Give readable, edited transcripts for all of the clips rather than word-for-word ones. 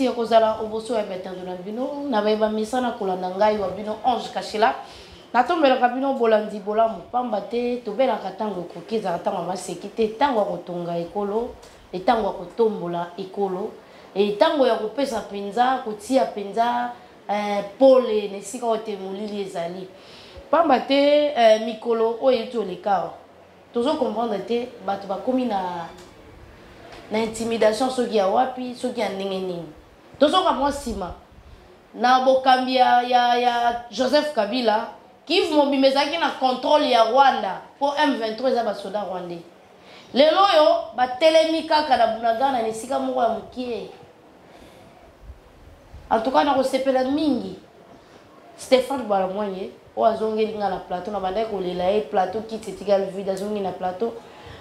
ya kozala oboso ya betando na bino na bayeba misana kolanda ngai wa bino Ange Kashila natombelaka bino bolandi bolamu pamba te tobelaka ntango ekoki ezalaka ntango ya maseki te ntango ya kotonga ekolo ntango ya kotombola ekolo ntango ya kopesa mpenza kotia mpenza pole na esika oyo te molili ezali pamba te mikolo oyo eti olekawa tozokomprendre te bato bakomi na intimidation soki ya wapi soki ya ndenge nini tozoka mwa nsima na bokambi ya Joseph Kabila Kivu mobimba ezalaki na contrôle ya Rwanda po M23 eza basoda rwandais lelo oyo batelemi kaka na Bunagana na esika moko ya mokie en tout cas na kosepela mingi Stéphane Balamwanye oyo azongeli nga na plateau na bandaki kolela ye plateau kiti etikali vide azongi na plateau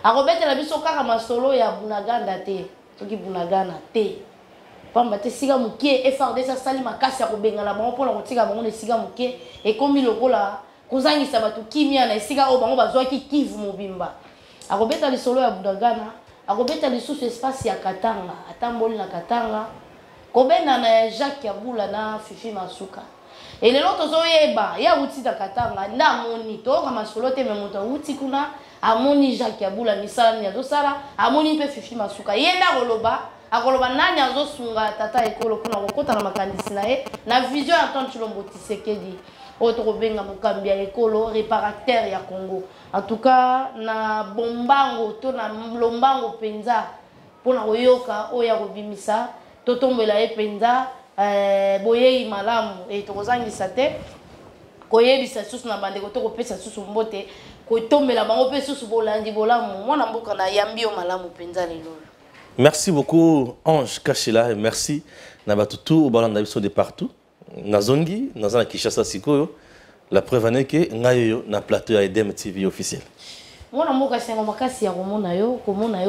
akobetela biso kaka masolo ya Bunagana te soki Bunagana te pamba te sika mokie FRDC asali makasi ya kobengana bango mpona kotika bango na esika mokie ekomi lokola kozangisa bato kimia na esika oyo bango bazwaki Kivu mobimba akobeta lisolo ya Bunagana akobeta lisusu espace ya Katanga atamboli na Katanga kobenda na Jacques Yabula na Fifi Masuka elelo tozoyeba ya uti ta Katanga nda moni toka masolo te memoto uti kuna amoni Jacques Yabula misala ni azosala amoni mpe Fifi Masuka yenda koloba akoloba nani azosunga tata ekolo kuna kokota na makandisi na ye na vision ya Antoine Tshilombo Tshisekedi oyo benga mokambi ya ekolo réparateur ya Congo en tout cas na bombango to na lombango penza pona koyoka oyo ya kobimisa totombela ye penza boyei malamu tokozangisa te koyebisa susu na bandeko to kopesa susu mbote kotombela bango pe susu bolandi bolamu mwana mboka na yambi yo malamu penza lelo. Merci beaucoup Ange Kashila et merci Nabatutu au ballon d'avion de partout. Nazongi, Nazana Kishasa Sikoyo, la preuve est que Ngayo na plateau à EDM TV officiel. Mwana mboka sengo makasi ya komona yo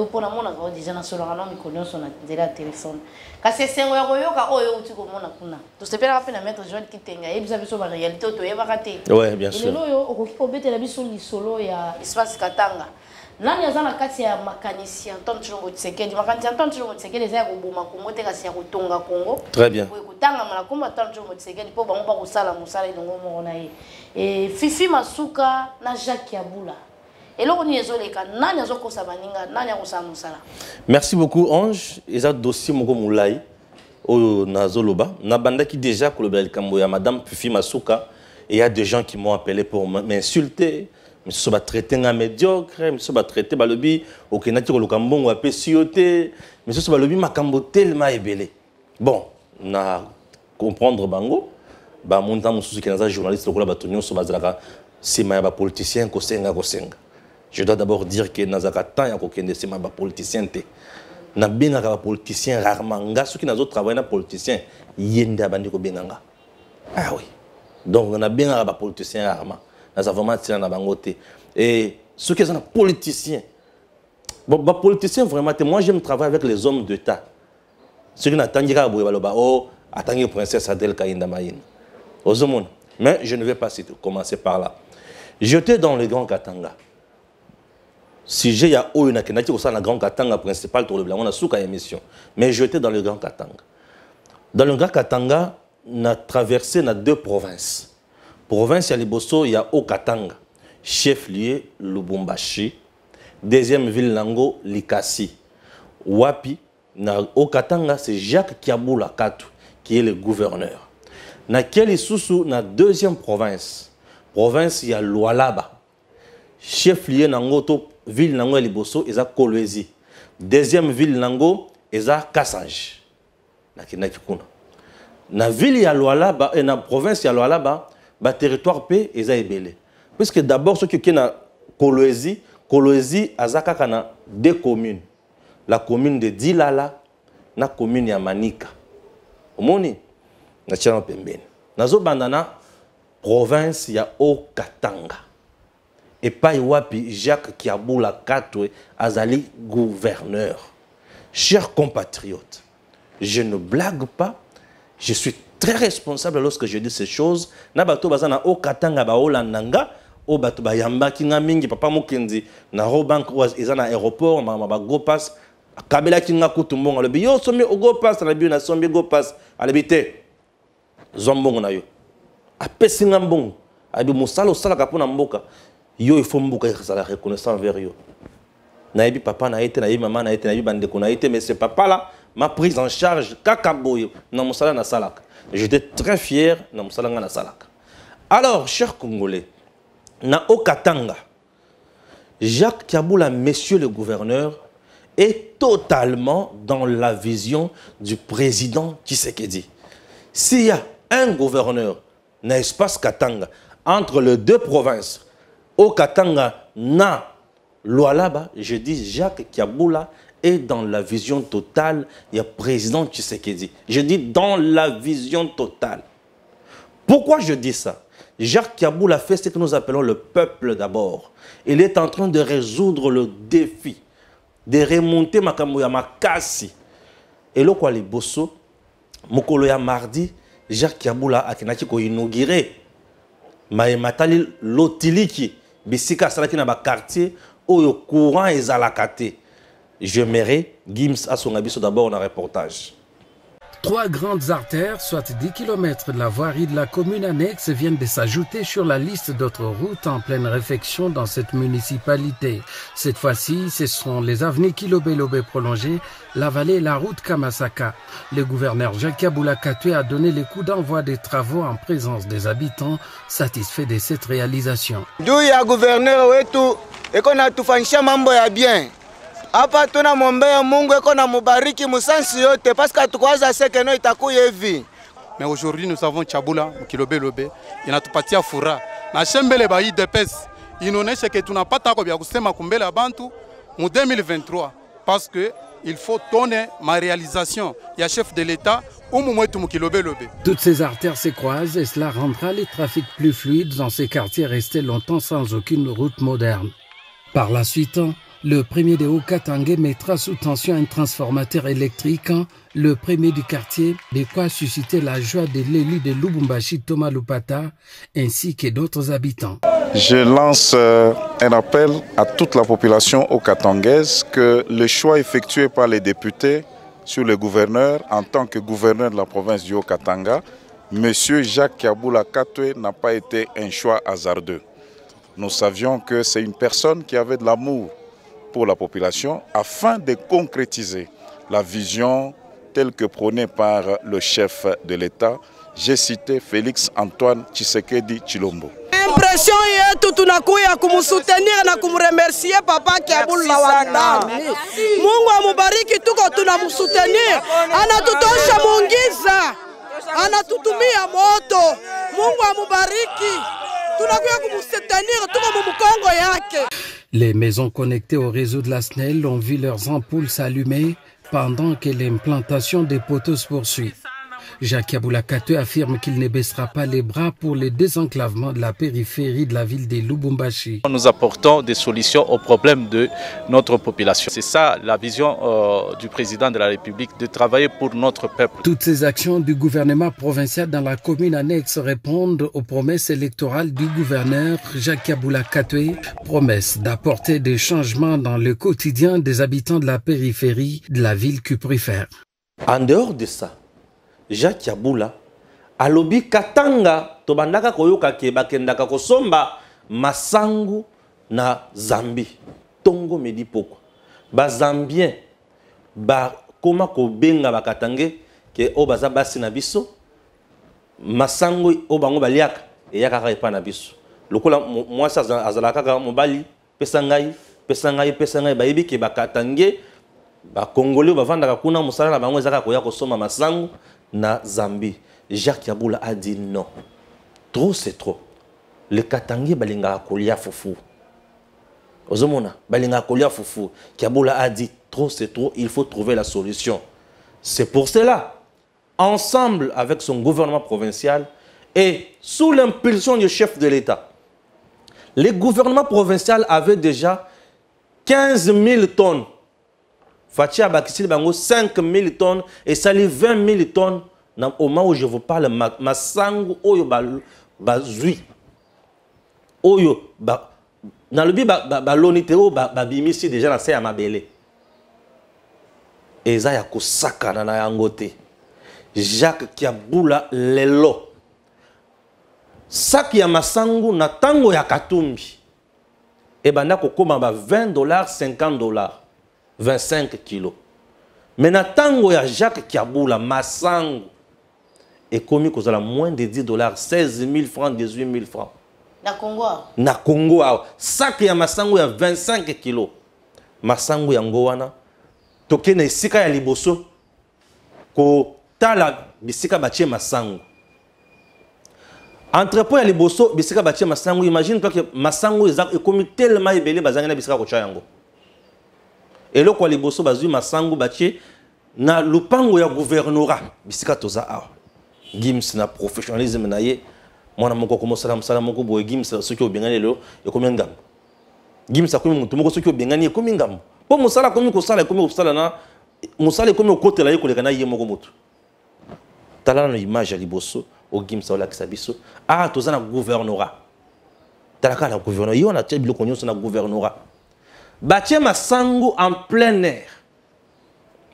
pona mona ka déjà na solo ngana mikonyo so na nzela téléphone. Kasi sengo ya koyoka oyo uti komona kuna. To sepela kapena mettre Joel Kitenga ebisa biso ba réalité to yeba te. Ouais, bien sûr. Lelo yo okoki kobetela biso lisolo ya espace Katanga. Nani azana kati ya makanisi Antoine Tshilombo Tshisekedi makanisi Antoine Tshilombo Tshisekedi eza koboma Kongo te kasi ya kotonga Kongo. Très bien. Ko kutanga mala komba Antoine Tshilombo Tshisekedi po bango ba kosala musala ilongo moko na ye. Fifi Masuka na Jacques Yabula. Merci beaucoup Ange. Et ça dossier moko moulai au Nazoloba. Nabanda qui déjà kolobel kamboya Madame Fifi Masuka et il y a des gens qui m'ont appelé pour m'insulter. Mais ce soit traité un médiocre, mais ce soit traité balobi au Kenati kolokambon ou apé sioté, mais ce soit balobi makambo tellement ébélé. Bon, na comprendre bango, ba monta mususu qui naza journaliste lokola batonyo so bazalaka c'est ma ba politicien ko senga. Je dois d'abord dire que Nazaka tant ya kokende c'est ma politicien te. Na bengaka ba politicien rarement nga ceux qui nazo travailler na politicien yenda bandi ko benganga. Ah oui. Donc na bengaka ba politicien rarement. Naza vraiment tiré na bango te. Et ceux qui sont politiciens. Bon ba politicien vraiment te moi j'aime travailler avec les hommes d'État. Ceux qui n'attendent pas boye baloba oh attendez princesse Adèle Kainda Mayine. Ozomon. Mais je ne vais pas commencer par là. J'étais dans le Grand Katanga. Si j'ai ya o na kenaki ko na Grand Katanga principal tour le blanc on a souka émission mais j'étais dans le Grand Katanga. Dans le Grand Katanga on a traversé na deux provinces. Province ya Liboso il y a au Katanga, chef-lieu Lubumbashi, deuxième ville nango Likasi. Wapi na au Katanga c'est Jacques Kiabula Katu qui est le gouverneur. Na quel sous na deuxième province il y a Lualaba. Chef-lieu nango to ville nango Liboso eza Kolwezi. Deuxième ville nango eza Kassange. Na kinaki kuna. Na ville ya Lualaba et na province ya Lualaba ba territoire pe eza ebele. Puisque d'abord ceux qui na Kolwezi azaka kana deux communes. La commune de Dilala na commune ya Manika. Omoni na tchana pembeni. Nazo bandana province ya Haut-Katanga. Et pas Wapi Jacques Kiabula Katwe Azali gouverneur. Chers compatriotes, je ne blague pas, je suis très responsable lorsque je dis ces choses. Nabato bazana Haut-Katanga ba Olandanga, o bato ba yamba kinga mingi papa mokenzi na Robank oaz ezana aéroport mama ba go pass Kabila kinga kutumbonga le yo sombi ogo pass na bi na sombi go pass alebite zombongo na yo apesinga mbongo abi musala osala kapona mboka yo ifo mboka ikasala reconnaissant vers yo na yebi papa na été na yebi maman na été na yebi bandeko na été mais ce papa là m'a prise en charge kaka boyo na musala na salaka. J'étais très fier na musala na salaka. Alors chers Congolais na Okatanga Jacques Kiaboula, monsieur le gouverneur, est totalement dans la vision du président Tshisekedi. S'il y a un gouverneur, n'est-ce pas Katanga, entre les deux provinces, au Katanga, na Lualaba, je dis Jacques Kiaboula est dans la vision totale du président Tshisekedi. Je dis dans la vision totale. Pourquoi je dis ça? Jacques Kiaboula fait ce que nous appelons le peuple d'abord. Il est en train de résoudre le défi, de remonter Makamouya Makasi. Et là, quoi, les bosso, Mokoloya mardi, Jacques Kiaboula a inauguré Maïmatali Lotiliki, Bissika Salaki na ba quartier, où le courant est à la kate. Je mérite Gims à son abisso d'abord dans un reportage. 3 grandes artères, soit 10 km de la voirie de la commune annexe, viennent de s'ajouter sur la liste d'autres routes en pleine réfection dans cette municipalité. Cette fois-ci, ce sont les avenues Kilobé-Lobé prolongées, la vallée et la route Kamasaka. Le gouverneur Jacques Kiaboula Katwe a donné les coups d'envoi des travaux en présence des habitants, satisfaits de cette réalisation. D'où il y a gouverneur et qu'on a tout fait mambo ya bien. Hapa tuna mwombea Mungu eko na mubariki musansi yote parce que tukwaza seke no itakuye hivi. Mais aujourd'hui nous avons Kiaboula Kilobé-Lobé inatupatia furaha. Na shembele ba IDPS inaonesha que tunapata kwa bya kusema kumbele abantu mu 2023 parce que il faut donner ma réalisation ya chef de l'État ou mwetu mu Kilobé-Lobé. Toutes ces artères se croisent et cela rendra les trafics plus fluides dans ces quartiers restés longtemps sans aucune route moderne. Par la suite, le premier de Haut-Katanga mettra sous tension un transformateur électrique, le premier du quartier, de quoi susciter la joie de l'élu de Lubumbashi, Thomas Lupata, ainsi que d'autres habitants. Je lance un appel à toute la population haut-katangaise que le choix effectué par les députés sur le gouverneur en tant que gouverneur de la province du Haut-Katanga, M. Jacques Kiaboula Katwe, n'a pas été un choix hasardeux. Nous savions que c'est une personne qui avait de l'amour pour la population afin de concrétiser la vision telle que prônée par le chef de l'État. J'ai cité Félix Antoine Tshisekedi Tshilombo. Impression yetu tunakuya kumsoutenir na kumremercier papa Kiaboula Watami. Mungu amubariki, tuko tunamsoutenir. Anatutosha mungiza. Anatutumia moto. Mungu amubariki. Tunakuya kumsoutenir, tuko mumukongo yake. Les maisons connectées au réseau de la SNEL ont vu leurs ampoules s'allumer pendant que l'implantation des poteaux se poursuit. Jacques Kiaboula Katwe affirme qu'il ne baissera pas les bras pour le désenclavement de la périphérie de la ville de Lubumbashi. Nous apportons des solutions aux problèmes de notre population. C'est ça la vision du président de la République, de travailler pour notre peuple. Toutes ces actions du gouvernement provincial dans la commune annexe répondent aux promesses électorales du gouverneur Jacques Kiaboula Katwe, promesse d'apporter des changements dans le quotidien des habitants de la périphérie de la ville cuprifère. En dehors de ça, Jacques Kiaboula alobi Katanga tobandaka koyoka ke bakendaka kosomba masangu na Zambie tongo medi poko ba Zambien ba koma ko benga bakatange ke o baza basi na biso masangu o bango baliaka e yaka epa na biso lokola mwasi azalaka kaka mobali pesa ngai ba yebi ke bakatange ba Congolais bavandaka kuna musala na bango ezaka koya kosoma masangu na Zambie. Jacques Kiaboula a dit non. Trop c'est trop. Le Katangé balinga kolia foufou. Ozomona balinga kolia foufou. Kiaboula a dit trop c'est trop, il faut trouver la solution. C'est pour cela, ensemble avec son gouvernement provincial et sous l'impulsion du chef de l'État, le gouvernement provincial avait déjà 15 000 tonnes. Fatia Bakissil Bango 5 000 tonnes et Sali 20 000 tonnes. Au moment où je vous parle, ma sangu oyo bazui. Oyo dans le bi ba loniteo ba bimisi déjà na se ya mabele. eza ya kosakana na yango te. Jacques Kiabula lelo saki ya masangu na tango ya katumbi ebanda kokoma ba $20 $50 25 kilos. Mais na tango ya Jacques Kiabula masangu ekomi kozala moins de $10 16 000 francs 18 000 francs na Congo saki ya masangu ya 25 kilos. Masangu ya ngowana toke na esika ya liboso ko tala bisika batie masangu entrepôt ya liboso bisika batie masangu. Imagine toi que masangu ekomi tellement ebele bazanga na bisika kocha yango eloko ya liboso bazui masangu batie na lupango ya gouvernorat bisika toza awa. Gims na professionnalisme na ye mwana moko komosala msala moko boye Gims soki obengani lelo ekomi ngambo. Gims akomi mutu moko soki obengani ekomi ngambo po mosala komi kosala ekomi kosala na mosala ekomi okotela ye koleka na ye moko mutu. Tala na image ya liboso o Gims olakisa biso toza na gouvernorat talaka na gouvernorat yo na tia biloko nyonso na gouvernorat batie masangu en plein air.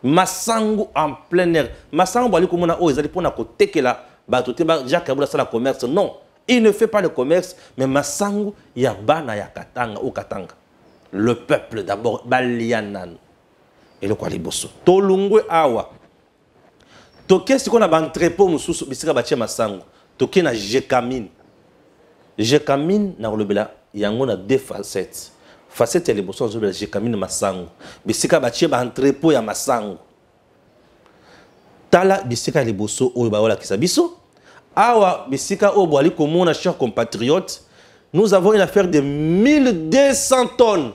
Masangu en plein air. Masangu bali komona o ezali pona ko tekela bato te ba Jacques Kiabula sala commerce. Non, il ne fait pas le commerce, mais masangu ya bana ya Katanga au Katanga. Le peuple d'abord balianan. Et le quoi liboso. Tolungwe awa. Toke si qu'on a entrepôt mususu bisika batie masangu. Toke na Jekamine. Jekamine na olobela yango na deux facettes. Facette ya liboso olobela Jekamine masangu. Bisika batie ba entrepôt ya masangu. Tala bisika ya liboso oyo baola kisa biso. Awa bisika oyo boali komona chers compatriotes. Nous avons une affaire de 1200 tonnes.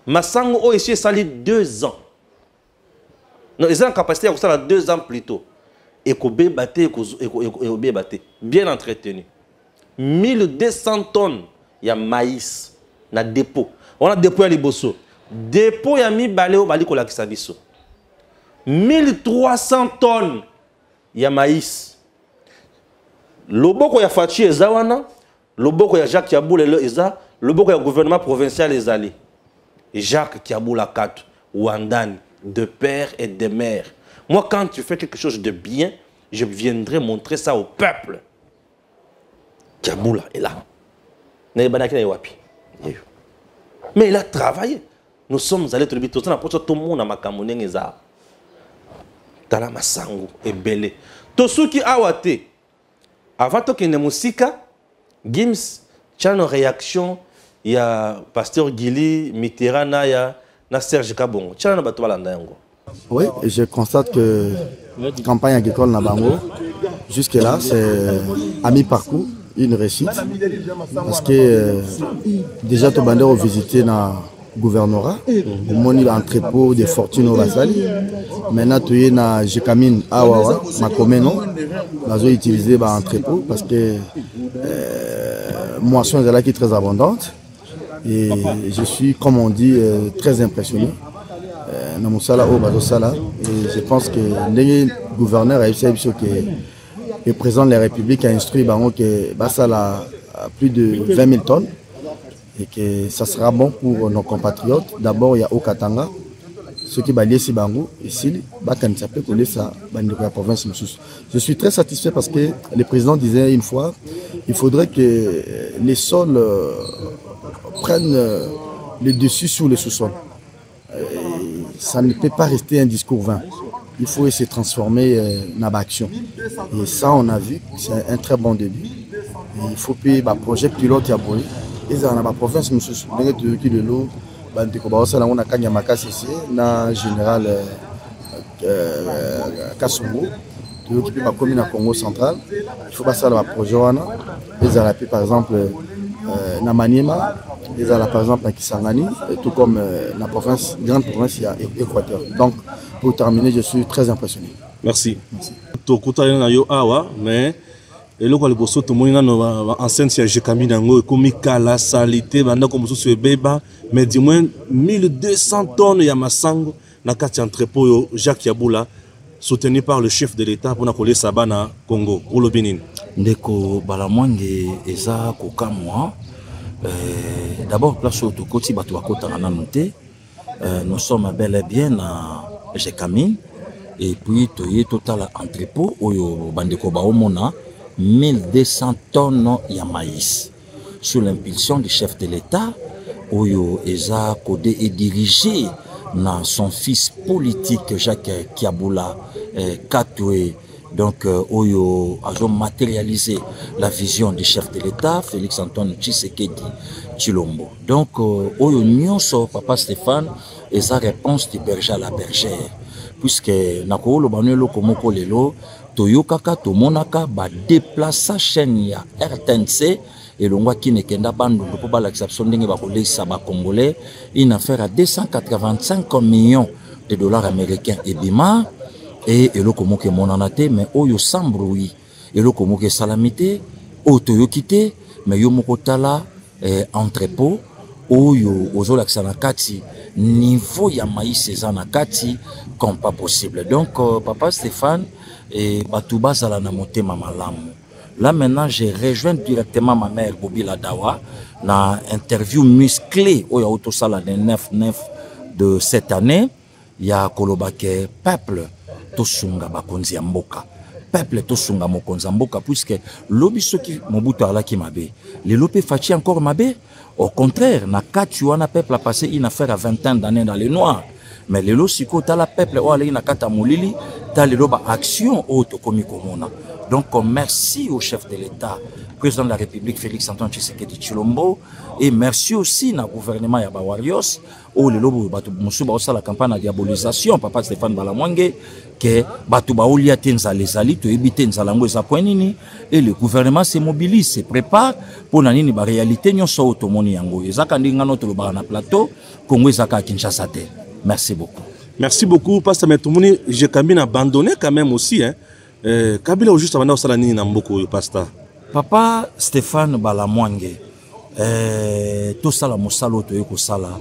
Masangu oyo ici sali 2 ans. Non, ils ont la capacité à faire 2 ans plus tôt. Et bien entretenu. 1200 tonnes, il y a maïs na dépôt. On a dépôt à Liboso. Dépôt, il y a mis baléo bali kola kisabiso. 1300 tonnes, il y a maïs. Loboko ya Fachi ezawana, loboko ya Jacques Kiabula eza, loboko ya gouvernement provincial ezali. Jacques Kiabula 4, Wandani. De père et de mère. Moi, quand tu fais quelque chose de bien, je viendrai montrer ça au peuple. Kiabula est là. Mais il a travaillé. Nous sommes allés tout le temps. Tout le monde a makamone Tala masangu et belé. Tosuki awate. Avant que ne musika, Gims, tu as une réaction. Il y a Pasteur Gili, Mitterrand, il y a Serge Kabongo. Oui, je constate que la campagne agricole Nabango, jusque-là, c'est à mi-parcours, une réussite. Parce que déjà, tout le monde a visité le gouvernorat, le entrepôt des fortunes au Basali. Maintenant, tu es dans Jekamine, Awawa, Makomeno. Nous avons utilisé l'entrepôt parce que la moisson est là qui est très abondante. Et je suis, comme on dit, très impressionné. Et je pense que le gouverneur a essayé que le président de la République a instruit que ça a plus de 20 000 tonnes et que ça sera bon pour nos compatriotes. D'abord, il y a au Katanga, ceux qui balayent si bango ici, la province. Je suis très satisfait parce que le président disait une fois, il faudrait que les sols prennent le dessus sur le sous-sol. Ça ne peut pas rester un discours vain. Il faut se transformer en action. Et ça, on a vu, c'est un très bon début. Et il faut payer le projet pilote à Boy. Et dans la province, nous sommes de l'eau. On a Kanyamakasi ici, na général Kassungo, qui occupe la commune à Congo central. Il faut passer à la projet. Ils ont par exemple na Maniema, ils ont par exemple à Kisangani, tout comme la province, grande province, il y a Équateur. Donc, pour terminer, je suis très impressionné. Merci. Mais et le liboso to monina no enceinte ya Jekamine nango ekomi kala salité banda ko mususu ebeba mais du moins 1200 tonnes ya masango na kati entrepôt yo Jacques Kiabula soutenu par le chef de l'État pour na kolesa bana Congo pour le Bénin. Ndeko balamwange eza kokamwa d'abord place au koti bato bakota na noté nous sommes bel et bien Jekamine. Et puis, toye total entrepôt, oyo bandeko baomona 1200 tonnes de maïs. Sous l'impulsion du chef de l'État, oyo eza codé et dirigé dans son fils politique Jacques Kiaboula Katoué. Donc, oyo a matérialisé la vision du chef de l'État, Félix Antoine Tshisekedi Tshilombo. Donc, oyo nyonso, Papa Stéphane, et sa réponse du berger à la bergère. Puisque, nakolo banuelo komoko lelo, toyokaka, tomonaka, ba déplaça chaîne ya RTNC, et l'on voit qu'il n'est qu'un bande pour pas l'acception d'un Congolais, une affaire à 285 millions de dollars américains et bima. Et le komo ke monanate mais oyo sans bruit et le komo ke salamité oyo kité mais yo mokotala entrepôt oyo ozola na kati niveau ya maïs eza na kati comme pas possible. Donc Papa Stéphane et batuba zala na motema malamu. Là maintenant j'ai rejoint directement ma mère Bobila Dawa na interview musclée oyo auto sala de 9 de cette année. Il y a kolobake peuple tosunga bakonzi ya mboka, peuple tosunga mokonzi ya mboka, puisque lobi soki Mobutu alaki mabe les lopé fachi encore mabe. Au contraire, na kati wana peuple a passé une affaire à 20 ans d'années dans les noirs, mais les losiko tala peuple o ali na kata molili ta les loba action auto komi komona. Donc merci au chef de l'État, président de la République Félix Antoine Tshisekedi Tshilombo, et merci aussi na gouvernement ya Bawarios ou les lobo batu musuba osa la campagne de diabolisation Papa Stéphane Balamwange que batu baolia tenza les ali to ebite nzalango za poinini, et le gouvernement se mobilise, se prépare pour nanini ba réalité nyonso otomoni yango ezaka ndinga notre ba na plateau Congo ezaka Kinshasa te. Merci beaucoup. Merci beaucoup Pasteur Metumuni. J'ai quand même abandonné quand même aussi hein. Kabila au juste avant au salani na mboko Pasteur. Papa Stéphane Balamwange to sala mosalo to yeko sala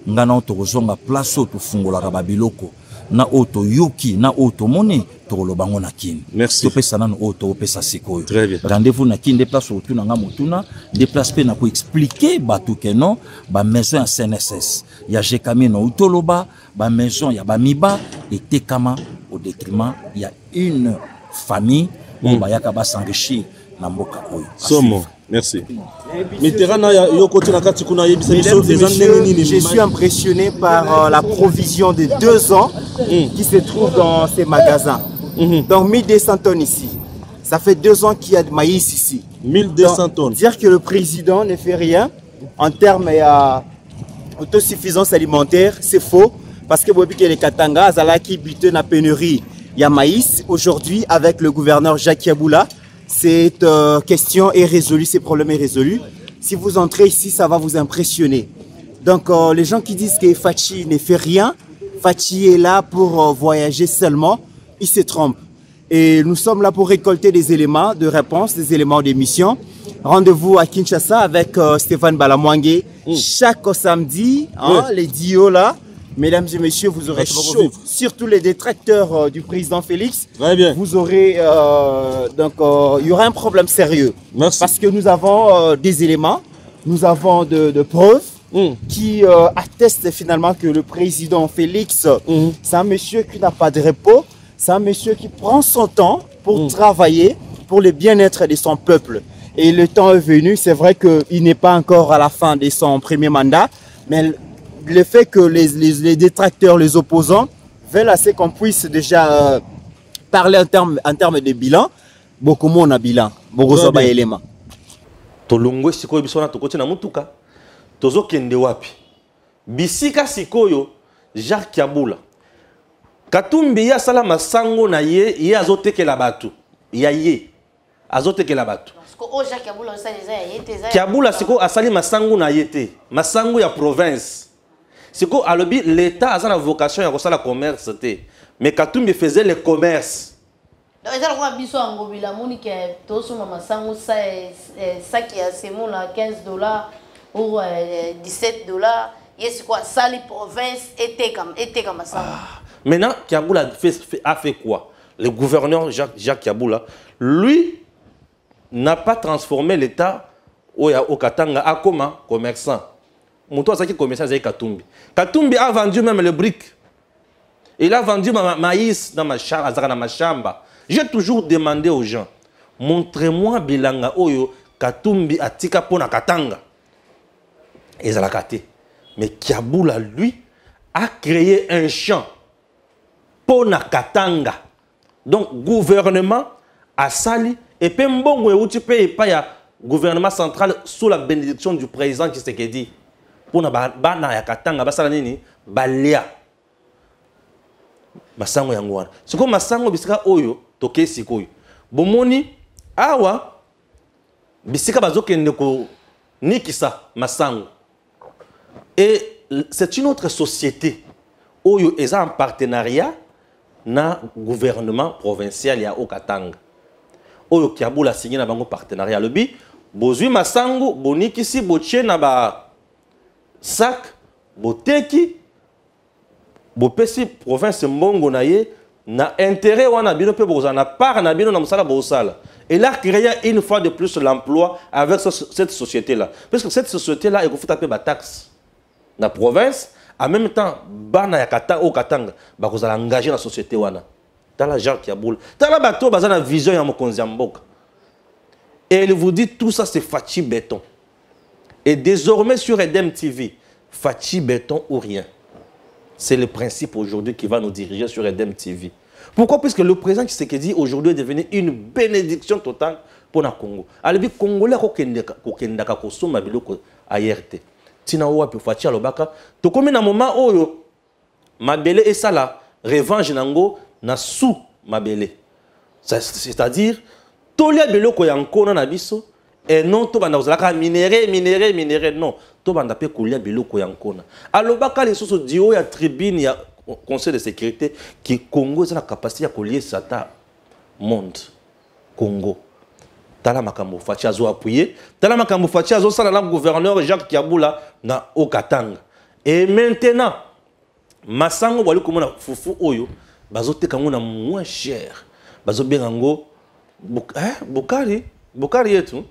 ngana to kozonga place to fungola babiloko na auto yoki na auto moni to lobango na kin. Merci. To pesa na auto pesa sikoyo. Très bien. Rendez-vous na kin des places autour na motuna, des places pe na ko expliquer batu que non ba maison en CNSS. Ya Jekamine auto loba ba maison ya ba miba et tekama au détriment il y a une famille on va yakaba s'enrichir na mboka oyo. Somo. Merci. Je suis impressionné par la provision de 2 ans qui se trouve dans ces magasins. Donc 1200 tonnes ici. Ça fait 2 ans qu'il y a de maïs ici. 1200 tonnes. Dire que le président ne fait rien en termes d'autosuffisance alimentaire, c'est faux. Parce que les Katanga, Zalaki, buté na pénurie. Il y a maïs. Aujourd'hui, avec le gouverneur Jacques Kiaboula, cette question est résolue, ce problème est résolu. Si vous entrez ici, ça va vous impressionner. Donc les gens qui disent que Fachi ne fait rien, Fachi est là pour voyager seulement, ils se trompent. Et nous sommes là pour récolter des éléments de réponse, des éléments d'émission. Rendez-vous à Kinshasa avec Stéphane Balamwange chaque samedi, hein, les dios là. Mesdames et messieurs, vous aurez chaud, surtout les détracteurs du président Félix. Très bien. Vous aurez il y aura un problème sérieux. Merci. Parce que nous avons des éléments, nous avons de preuves qui attestent finalement que le président Félix, c'est un monsieur qui n'a pas de repos, c'est un monsieur qui prend son temps pour travailler pour le bien-être de son peuple. Et le temps est venu, c'est vrai qu'il n'est pas encore à la fin de son premier mandat, mais le fait que les détracteurs, les opposants, veulent assez qu'on puisse déjà parler en termes de bilan. Beaucoup moins on bilan. Beaucoup de éléments. Tolongwe sikoyo bisona tokoti na mutuka. Tozo kende wapi. Bisika sikoyo Jacques Kiaboula. Katumbi ya sala masango na ye azotekela batu. Ya ye. Azotekela batu. Kiaboula siko asali masango na yete. Masango ya province. C'est que l'État a la vocation à faire le commerce. Mais Katumbi faisait le commerce. Donc, il y a $15 ou $17. Il y a les provinces étaient comme ça. Maintenant, Kiaboula a fait quoi? Le gouverneur Jacques Kiaboula, lui, n'a pas transformé l'État au Katanga à comment commerçant. Mon toit, c'est qui commerçant avec Katumbi. Katumbi a vendu même le brick. Il a vendu maïs dans ma chambre. J'ai toujours demandé aux gens, montrez-moi bilanga oyo katumbi atika pona katanga. Et ça l'a katé. Mais Kiaboula, lui, a créé un champ pona katanga. Donc, gouvernement a sali et puis mbongo où tu peux pas ya gouvernement central sous la bénédiction du président qui s'est dit pona bana ya katanga basala nini balia. Masango yangwana. C'est comme masango bisika oyo toke sikoyo. Bomoni awa bisika bazokende ko nikisa masango. Et c'est une autre société oyo est en partenariat na gouvernement provincial ya Okatanga. Oyo Kiaboula signé na bango partenariat le bi bozui masango bonikisi boche na ba sac boteki bopesi province mbongo na ye na intérêt wana bino pe bozana na part na bino na musala bosala. Et a créé une fois de plus l'emploi avec cette société là parce que cette société là il faut taper ba taxe na province en même temps bana ya kata o katanga ba kozala engagé la société wana tala Jean Kiaboula tala bato bazana vision ya mokonzi ya mboka. Et il vous dit tout ça c'est Fachi Béton. Et désormais sur Edem TV Fachi Béton ou rien. C'est le principe aujourd'hui qui va nous diriger sur Edem TV. Pourquoi? Puisque le président Tshisekedi aujourd'hui est devenu une bénédiction totale pour le Congo. Alors, les Congolais qui kosoma biloko ART. Tina owa pe Fachi alobaka. To komi na moment oyo mabele et ça là revanche nango na sous mabele. C'est-à-dire tolia biloko yankona na biso et non to banda ozalaka minéré non. To banda pe kolia biloko yankona. Alobaka les soso dio ya tribune ya Conseil de sécurité qui Congo a la capacité à collier Sata monde Congo. Tala makambo Fachi azo appuyé, tala makambo Fachi azo sala le gouverneur Jacques Kiaboula na Okatanga. Et maintenant masango bali komona fufu oyo bazote kango na moins cher. Bazo bengango Bukari yetu.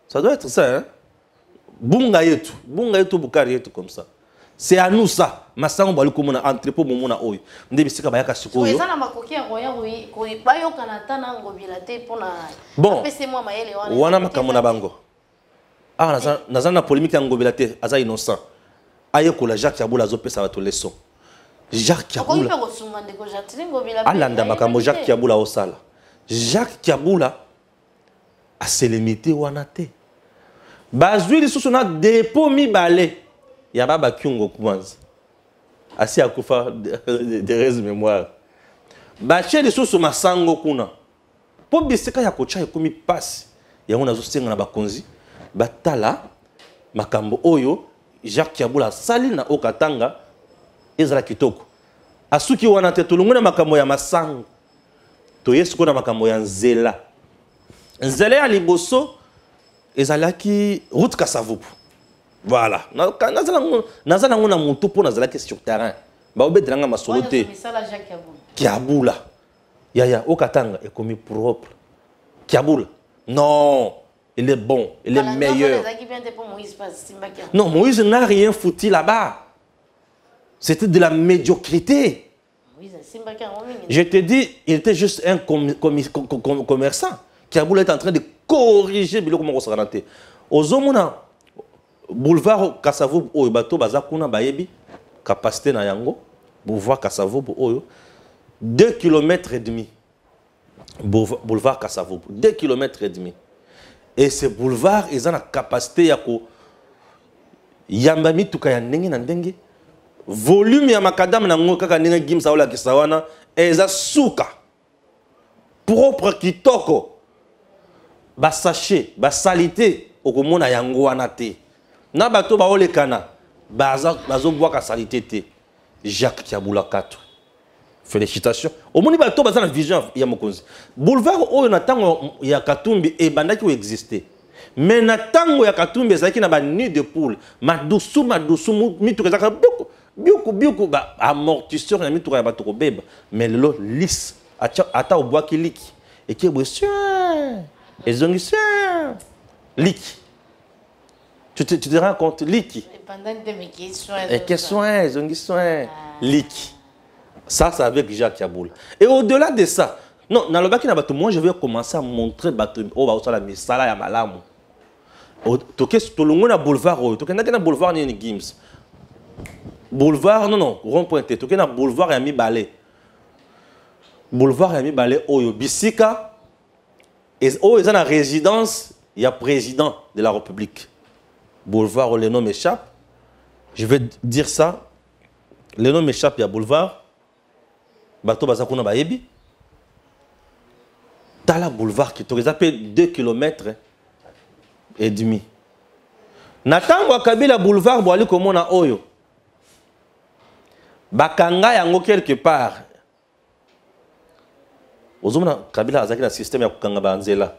Ça doit être ça hein. Bunga yetu Bukari yetu comme ça. C'est à nous ça. Masango bali komona entrepôt momona oyo. Ndebisika bayaka sikoyo. Eza na makoki ya roya ko bayo kanata na ngobilate pona apese moi mayele wana. Wana makamona bango. Ah nazana polémique ya ngobilate aza innocent. Aye ko la Jacques Kiaboula azopesa bato leçon. Jacques Kiaboula. Ko sunga ndeko Jacques ngobila. Alanda makambo Jacques Kiaboula osala. Jacques Kiaboula a se limité wana te. Bazwi lisusu na dépôt mibale. Yababa Kyungo Koumanzi. Asi akufa de reste mémoire. Bache de sous masango kuna. Po bisika ya kocha ekomi passe. Ya ona zo senga na bakonzi. Batala makambo oyo Jacques Kiaboula sali na Okatanga ezala kitoko. Asuki wana te tulunguna makambo ya masango. To yesu na makambo ya nzela. Nzela ya liboso ezalaki route Kasavubu. Voilà. Nazala ngona mutu po nazala ke sur terrain. Ba obedelanga masolote. Kiaboula. Ya Okatanga est commis propre. Kiaboula. Non, il est bon, il est meilleur. Non, Moïse n'a rien foutu là-bas. C'était de la médiocrité. Je te dis, il était juste un commerçant. Kiaboula est en train de corriger biloko moko saranate. Ozomona boulevard Kasavubu oyo bato bazakuna bayebi capacité na yango boulevard Kasavubu oyo 2,5 km. Boulevard Kasavubu 2,5 km. Et ce boulevard ils ont la capacité ya ko yamba mituka ya ndenge na ndenge volume ya makadam na ngo kaka ndenge gimsa ola kisawana eza suka propre kitoko ba sachet ba salité okomona yango wana te. Na bato ba olekana bazo boaka salité te. Jacques Kiaboula 4. Félicitations. Au moni bato baza na vision ya mokonzi. Boulevard oyo na tango ya Katumbi e bandaki o exister. Mais na tango ya Katumbi ezaki na ba nid de poule, madusu mituka zaka bioko ba amortisseur na mituka ya bato ko beba. Mais le lisse ata obwaki liki. Et qui est ezongi liki. Tu te rends compte, liki. Et que soin, zongi soin, liki. Ça, c'est avec Jacques Yaboula. Et au-delà de ça, non, dans le bac, moi, je vais commencer à montrer la misala ya malamu. Tu le boulevard, tu le boulevard ni Gims. Boulevard, non, rond-point, tu le boulevard Yami Balé. Boulevard Yami Balé, Oyo, Bissika, et oh, ils ont la résidence, il y a président de la République. Boulevard, le nom m'échappe. Je vais dire ça. Le nom m'échappe, il y a boulevard. Bato Bazakuna Bayebi. T'as la boulevard qui te appelle 2 km et demi. Natango Kabila boulevard boali comme on a Oyo. Bakanga yango quelque part. Ozomona Kabila azaki na système ya kukanga banzela.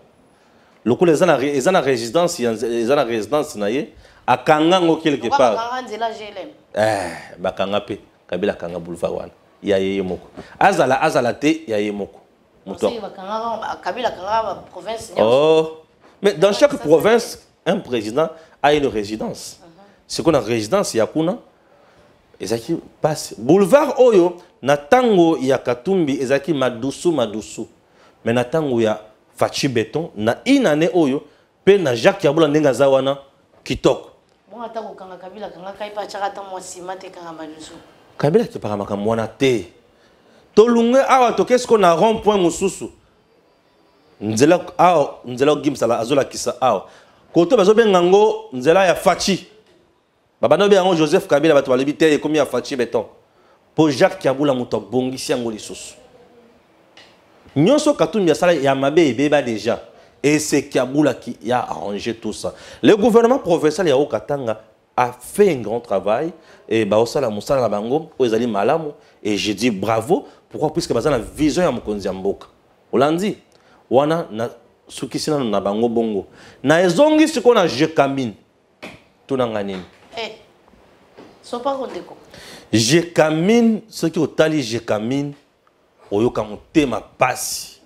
Loko les ana résidence naye akanga ngo quelque part. Bakanga pe Kabila kanga boulevard wana. Ya yeye moko. Azala te ya yeye moko. Oh, mais dans chaque province, un président a une résidence. C'est qu'on a résidence, il y a kuna. Ezaki passe. Boulevard Oyo, natango ya Katumbi, ezaki madusu. Mais natango ya Fachi Beton, na inane Oyo, pe na Jacques Yaboula ndenga zawana kitoko. Kabila qui parle à moi te. Tolungue awa to qu'est-ce qu'on a rond-point mususu. Nzela gimsala azola kisa awa. Koto bazo bengango nzela ya Fachi. Baba no bengango Joseph Kabila bato balibite e komi ya Fachi Beton. Po Jacques Yaboula muto bongisi yango lisusu. Nyonso Katumbi sala ya mabe ebeba déjà. Et c'est Yaboula qui a arrangé tout ça. Le gouvernement provincial ya Okatanga a fait un grand travail et baosala musala la bango ozali malamu et je dis bravo. Pourquoi? Puisque baza na vision ya mokonzi ya mboka. Olandi wana na sukisina na bango bongo. Na ezongi siko na Jekamine. Tunanga nini? So pas kondeko. Jekamine, ce qui otali Jekamine oyoka motema pasi.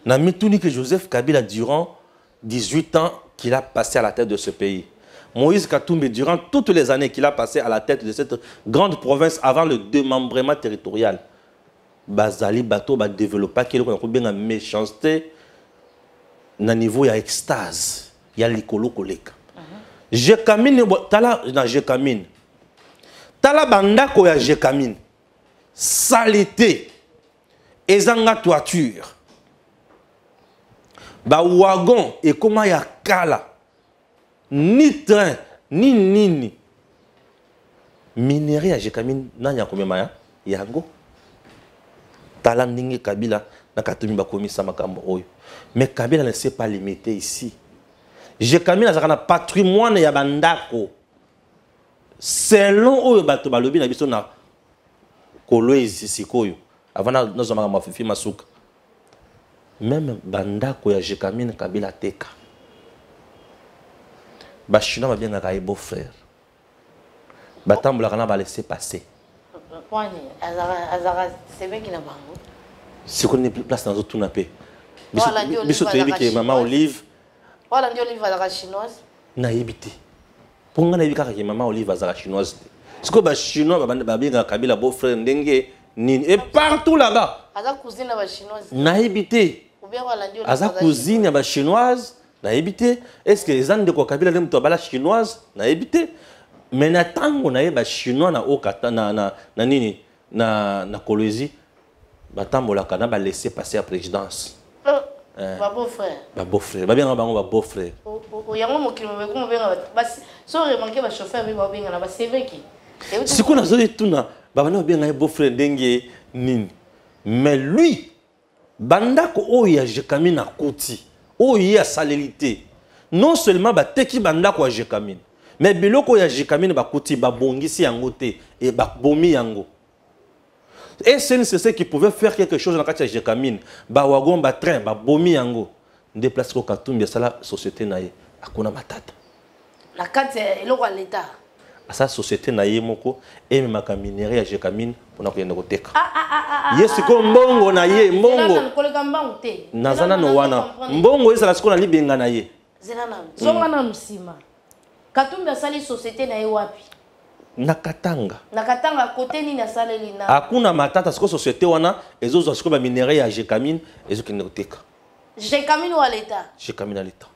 Na mituni que Joseph Kabila durant 18 ans qu'il a passé à la tête de ce pays. Moïse Katumbi, durant toutes les années qu'il a passé à la tête de cette grande province avant le démembrement territorial, Bazali Bato va développer une méchanceté na niveau ya extase, ya likolo koleka. Jekamine tala na Jekamine. Tala bandako ya Jekamine. Saleté. Ezanga toiture. Ba wagon et comment ya kala. Ni train, ni nini. Minerai à Jekamine, nanya komema yango. Talandingi Kabila, na Katumbi bakomi sa makambo oyo. Mais Kabila ne s'est pas limité ici. Jekamine a un patrimoine ya bandako. Selon oyo bato balobi na biso na kolwezi sikoyo. Avant nous avons mafifi masuka. Même bandako ya Jekamine Kabila teka. Bachina va bien à beau frère. Batambola kana va laisser passer. C'est qu'on est place dans autre napé. Biso te yebi ke maman Olive. Voilà ndio Olive à la chinoise. Na yebite. Ponga na yebika ke maman Olive à la chinoise. C'est que ba chinois ba bien Kabila beau frère ndenge nini et partout là-bas. Aza cousine ba chinoise. Na yebite. Ou bien voilà ndio. Aza cousine ba chinoise. Na yebite. Est-ce que les gens de Kabila dem to bala chinoise na yebite? Mais na tango na yeba chinois na okata na nini na Kolwezi batambola kana ba laisser passer à présidence. Ba beau frère. Ba beau frère. Ba bien ba beau frère. O yango mokilo mo benga ba so remarquer ba chauffeur ba benga na ba CV ki. Si qu'on a zoli tuna ba na benga beau frère ndenge nini. Mais lui bandako oya Jekamine na koti. Oya salélité. Non seulement ba teki bandako a Jekamine. Mais biloko ya Jekamine ba koti ba bongisi yango te et ba bomi yango. Et c'est ce qui pouvait faire quelque chose dans la carte de Jekamine. Ba wagon, ba train, ba bomi yango. Déplace ko Katumbi ça la société naie. Akuna matata. La carte est le roi l'état. À sa société naie moko et même ka minerai ya Jekamine pour na kuyenda koteka. Yes ko mbongo naie mbongo. Nazana no wana. Mbongo esa la siko na libenga naie. Zelana. So wana msima. Katumbi asali société naie wapi? Nakatanga. Nakatanga côté ni na saleli na. Akuna matata siko société wana ezo siko ba minerai ya Jekamine ezo kinoteka. Jekamine wa l'état. Jekamine à l'état.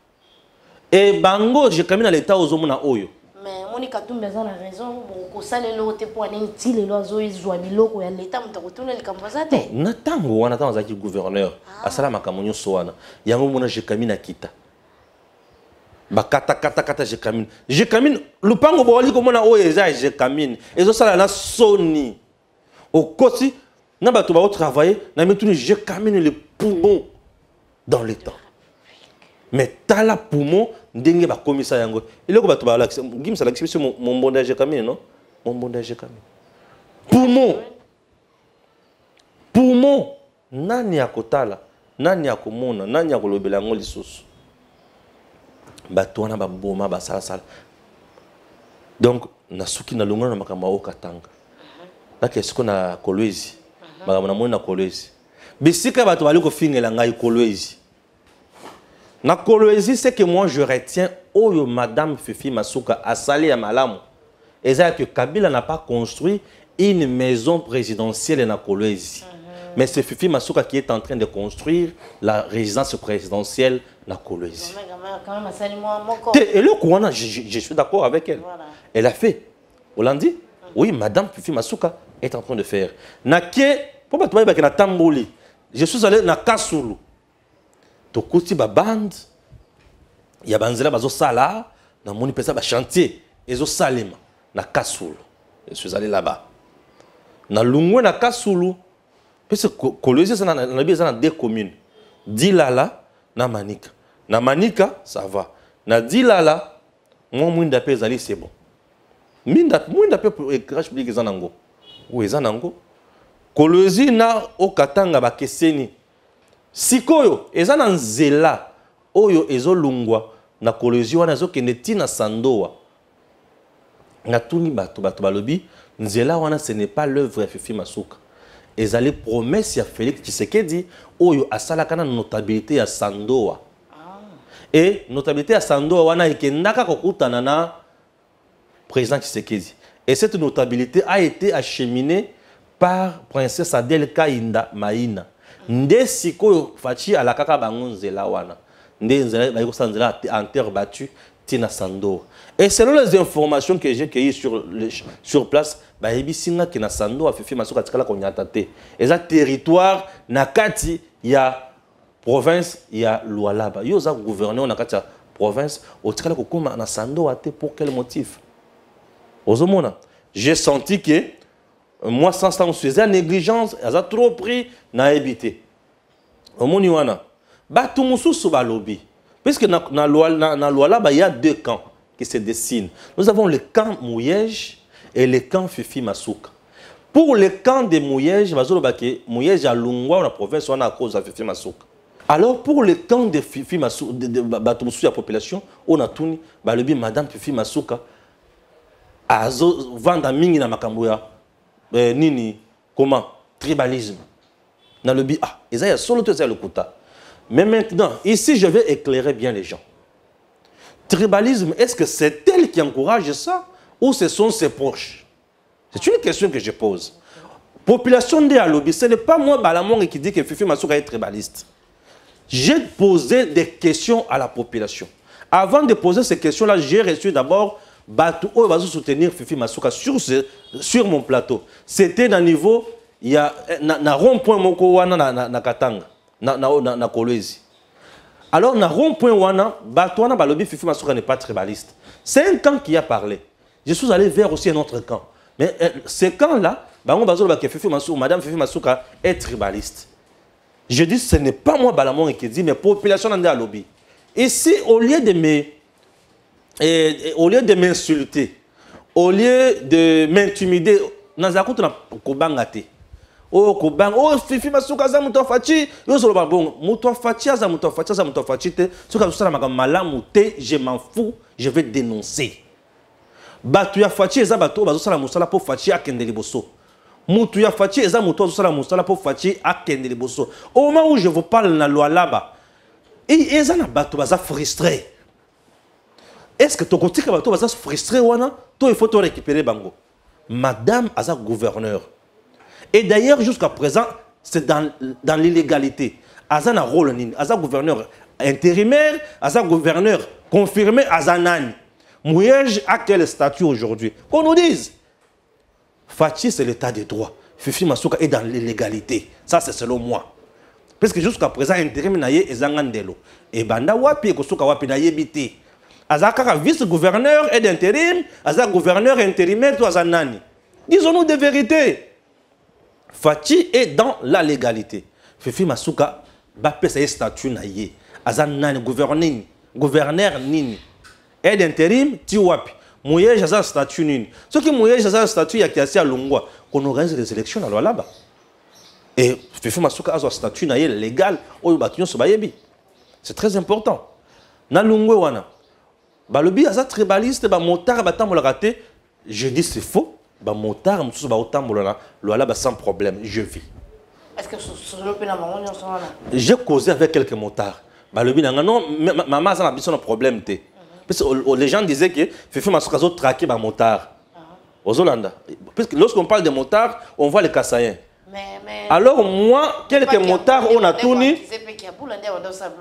Et bango Jekamine à l'état ozomona oyo. Mais Moni Katumbi a raison pour saler l'autre pour aller tirer l'oiseau ils jouent biloko ya l'état mtakotuna likambazate. Natango wana tango zaki gouverneur asala makamonyo soana. Yango mona Jekamine akita. Kata Jekamine. Jekamine, le pango boli comme on a oeza Jekamine. Et ça la Sony. Au côté, n'a pas tout travailler, n'a mis tout Jekamine le poumon dans le temps. Mais t'as la poumon, n'dengue ba commissaire yango. Il est comme tu vas là, Gim ça l'expression mon bon Jekamine non? Mon bon Jekamine. Poumon. Poumon. Nani akotala, nani akomona, nani akolobela ngo lisusu. Batouana baboma basala sala. Donc nasuki na longo na makamba o katanga. Na qu'est-ce qu'on a Kolwezi. Makamba na mona Kolwezi. Bisika bato bali ko fingela ngai Kolwezi. Na Kolwezi c'est que moi je retiens oyo madame Fifi Masuka a salé à malamu. Exact que Kabila n'a pas construit une maison présidentielle na Kolwezi. Mais c'est Fifi Masuka qui est en train de construire la résidence présidentielle na Kolwezi. Et le Kouana, je suis d'accord avec elle. Voilà. Elle a fait. Hollandi, oui, madame Fifi Masuka est en train de faire. Naké, pourquoi tu vas na Tamboli? Je suis allé na Kasulu. Tokoti ba band. Il y a banzela bazo sala, na moni pesa ba chantier, ezo salema na Kasulu. Je suis allé là-bas. Na Lungwe na Kasulu. Parce que Kolwezi, c'est dans deux communes. Dilala, na Manika. Na Manika, ça va. Na Dilala, moi, Mouinda Pezali, c'est bon. Mouinda pour écracher public, c'est nango. Oui, c'est nango. Kolwezi, na Okatanga, bakeseni. Sikoyo, eza na nzela. Oyo, ezo lungwa. Na Kolwezi, wana ezo keneti na sandoa. Na tuni bato balobi. Nzela, wana, ce n'est pas l'œuvre de Fifi Masuka. Et les promesses à Félix Tshisekedi, oyo asalaka na notabilité à Sandoa. Et notabilité à Sandoa wana ikendaka kokutana na président Tshisekedi. Et cette notabilité a été acheminée par princesse Adèle Kainda Maïna. Nde sikoyo fachi alakaka bango nzela wana. Nde nzela bayiko sanzela en terre battue tina Sandoa. Et selon les informations que j'ai cueillies sur place, bayebi singa ki na Sandoa Fifi Masuka tikala konyata te. Eza territoire nakati ya province ya Lualaba. Yo za gouverneur nakati ya province o tikala kokoma na Sandoa te pour quel motif? Ozomona, j'ai senti que moi sans faisait négligence, eza trop pris na habité. Omoni wana batu mususu balobi. Puisque na Lualaba il y a deux camps qui se dessinent. Nous avons le camp Mouyej et le camp Fifi Masuka. Pour le camp de Mouyej, Mouyej a Lungwa, la province, on a à cause de Fifi Masuka. Alors pour le camp de Fifi Masuka, de la population, on a tout dit, madame Fifi Masuka, a vendu mingi na makambuya, nini, comment, tribalisme. Dans le bi, ah, ils ont solo tout ça le quota. Mais maintenant, ici, je vais éclairer bien les gens. Tribalisme, est-ce que c'est elle qui encourage ça ou ce sont ses proches? C'est une question que je pose. Population de Alobi, ce n'est pas moi, Balamong, qui dit que Fifi Masuka est tribaliste. J'ai posé des questions à la population. Avant de poser ces questions-là, j'ai reçu d'abord Batou où va soutenir Fifi Masuka sur mon plateau. C'était dans le niveau, il y a un rond-point Moko Wana na Katanga, na Kolwezi. Alors, na rond-point Wana, Batouana Balobi Fifi Masuka n'est pas tribaliste. C'est un camp qui a parlé. Je suis allé vers aussi un autre camp. Mais ce camp-là, Madame Fifi Masuka est tribaliste. Je dis, ce n'est pas moi Balamon qui dit, mais population en lobby. Ici, au lieu de m'insulter, au lieu de m'intimider, Nazakut na Kobangate. Oh, Kobang, oh, Fifi Masuka za mutofachi, yo solo babon, mutofachi za mutofachi te, soka susala malamu te, je m'en fous, je vais dénoncer. Batu ya fachi eza bato bazosala musala po fachi akende liboso. Mutu ya fachi eza mutu bazosala musala po fachi akende liboso. Au moment où je vous parle na Lualaba, et eza na bato baza frustré. Est-ce que tokotika bato baza frustré wana, to il faut to récupérer bango. madame aza gouverneur. Et d'ailleurs, jusqu'à présent, c'est dans l'illégalité. Aza na rôle nini, aza gouverneur intérimaire, aza gouverneur confirmé, aza nani. Mouyej a quel statut aujourd'hui? Qu'on nous dise. Fachi, c'est l'état de droit. Fifi Masuka est dans l'illégalité. Ça, c'est selon moi. Parce que jusqu'à présent, intérim naye ezangandelo. Et banda wapi ekosuka wapi naye biti. Azaka vice-gouverneur et d'intérim, aza gouverneur intérimaire, toi azanani. Disons-nous des vérités. Fachi est dans la légalité. Fifi Masuka bape sa statut naye. Azanani gouverneur nini. Et d'intérim ti wapi. Mouyej aza statut nini. Ce qui mouyej aza statut ya kiasi à Longwa, qu'on organise des élections à là-bas. Et Fifi Masuka a un statut légal. C'est très important. Na Lungwe wana. Balobi aza tribaliste ba motard ba tambola raté. Je dis c'est faux. Ba motard mususu ba otambola là sans problème, je vis. Est-ce que sur le pénal j'ai causé avec quelques motards. Balobi nanga non maman a un problème té. Parce que les gens disaient que Fifi Masuka a traqué ba motard. Aux Hollanda. Parce que lorsqu'on parle de motards, on voit les Kassaïens. Alors moi, quelques motards on a tourné.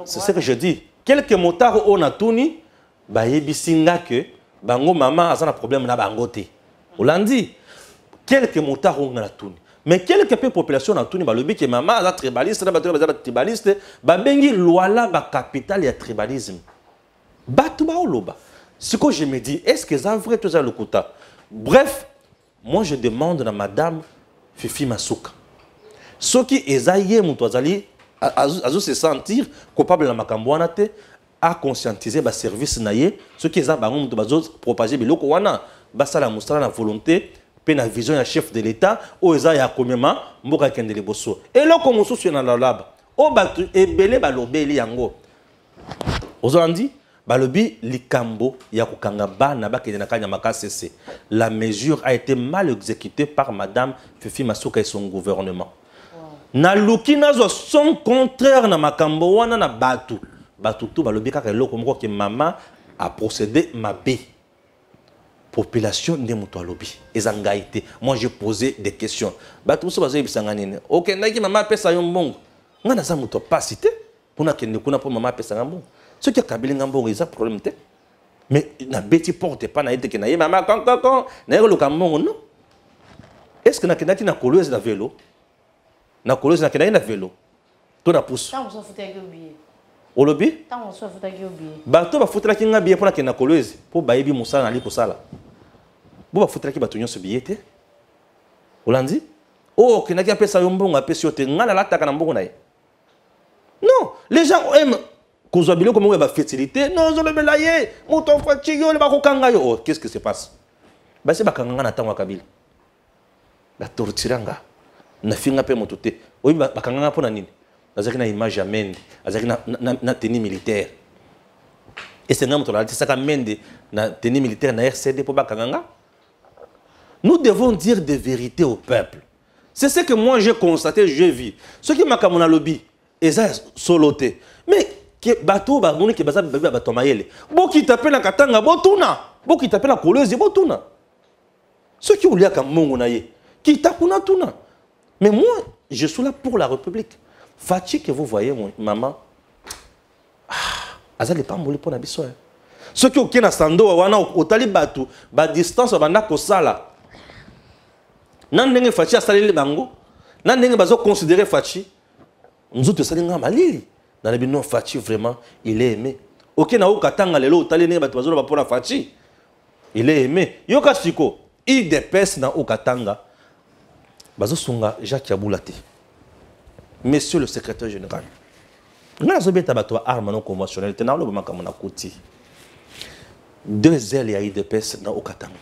C'est ce que je dis. Quelques motards on a tourné. Bah yebisinga que bango maman a un problème na bangote. On l'a dit. Quelques motards on a tourné. Mais quelques populations on a tourné. Bah le but que maman a tribaliste, na tribaliste. Bah bengi loi là ba capital et tribalisme. Bah tout ba oloba. Ce que je me dis, est-ce que ça vrai tout ça le kouta? Bref, moi je demande à madame Fifi Masuka. Ce qui est aïe, à se sentir coupable de la Makambouanate, à conscientiser le service naïe, ce qui est aïe, propager le wana, basa la moustra la volonté, pe la vision du chef de l'État, ou est aïe à commément, mboka kende le bosso. Et là, comme on se souvient dans la lab, au batu et belé balobé li yango. Aux Hollandi, balobi likambo yakukanga ba na ba kedena kanya makasese. La mesure a été mal exécutée par madame Fifi Masuka et son gouvernement. Na luki nazo son contraire na makambo wana na batu. Batu tout balobi kaka eloko moko ke maman a procédé mabé. Population ne muto alobi. Ezangaité. Moi j'ai posé des questions. Batu so bazo yebisanga nini. OK, ndaki maman pesa yo mbongo. Ngana za muto pas cité. Pona kende kuna po maman pesa ngambongo. Ce qui a kabili ngambongo ils a problème té. Mais na beti porte pas na ite ke na ye maman quand na yo lokambongo non. Est-ce que na kendaki na koloise na vélo? Na koloise na kendaki na vélo. To na pousse. Tant on se fout avec billet. O lobi? Tant on se fout avec billet. Ba to ba foutela ki nga billet pour na kenda koloise pour bayebi musala na li kosala. Bo ba foutela ki ba tonyo ce billet té. Olandi? Oh, kendaki apesa yo mbongo apesi yo te ngala lataka na mbongo na ye. Non, les gens aiment kozwa biloko comme ba fertilité. Non, zo le belaye, moto fachi yo le ba kokanga yo. Oh, qu'est-ce qui se passe? Ba se ba kanga na tango kabila. Ba torturanga. Na finga pe moto te. Oyi ba kanga pona nini? Azaki na image ya mende, azaki na tenue militaire. Et c'est notre réalité, ça mende na tenue militaire na RCD pour ba kanga. Nous devons dire des vérités au peuple. C'est ce que moi j'ai constaté, j'ai vu. Ce qui m'a kamona lobby, eza soloté. Mais que bateau ba moni ke baza ba tomayele. Bo ki tapé na katanga botuna, bo ki tapé na kolezi botuna. Ce qui oulia ka mongo na ye, ki takuna tuna. Mais moi, je suis là pour la République. Fachi que vous voyez, maman, azali pas moli pour nabiso. Ce qui est na sando wana otali batu, ba distance ba na kosala. Nan ndenge Fachi asali bango, nan ndenge bazo considérer Fachi. Nous autres salinga malili. Dans le non Fachi vraiment, il est aimé. OK na okatanga lelo otali ndenge batu bazo ba pour Fachi. Il est aimé. Yoka siko, il dépêche na okatanga. Bazo sunga Jacques Yaboulate. Monsieur le secrétaire général, nous avons une arme non conventionnelle. Nous avons deux ailes et IDPS dans Okatanga.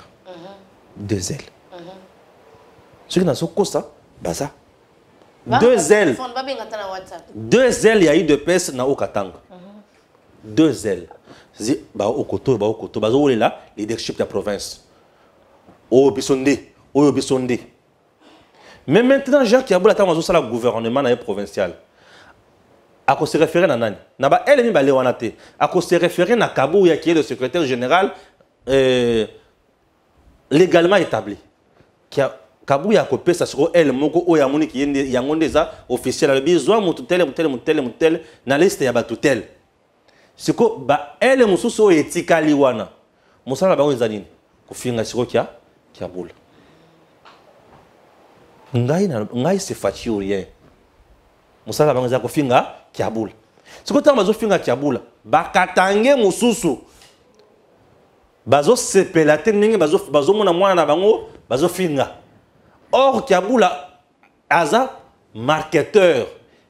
Deux ailes. Ce qui est dans ça, baza. Deux ailes. Deux ailes et IDPS dans Okatanga. Deux ailes. C'est Okoto, Okoto. Bazo là, leadership de la province. Obisonde. Mais maintenant, Jacques Yaboula a le gouvernement provincial. À quoi se référer à Nani? Naba elle est baléwanate. À quoi se référer à Kabouya qui est le secrétaire général légalement établi. Kabou ya kopé ça sera elle moko o ya moni ki yende yango ndeza officiel le besoin mutel na liste ya batutel. Siko ba elle mususu etikali wana. Musala bango ezanini kofinga siko kia bula. Ngai se fachi rien. Musala bango za kofinga kia bula. Siko tamba zo finga kia bula bakatange mususu. Bazo sepelate ninge bazo mona mwana na bango bazo finga. Or, Kiaboula, Aza, marketeur,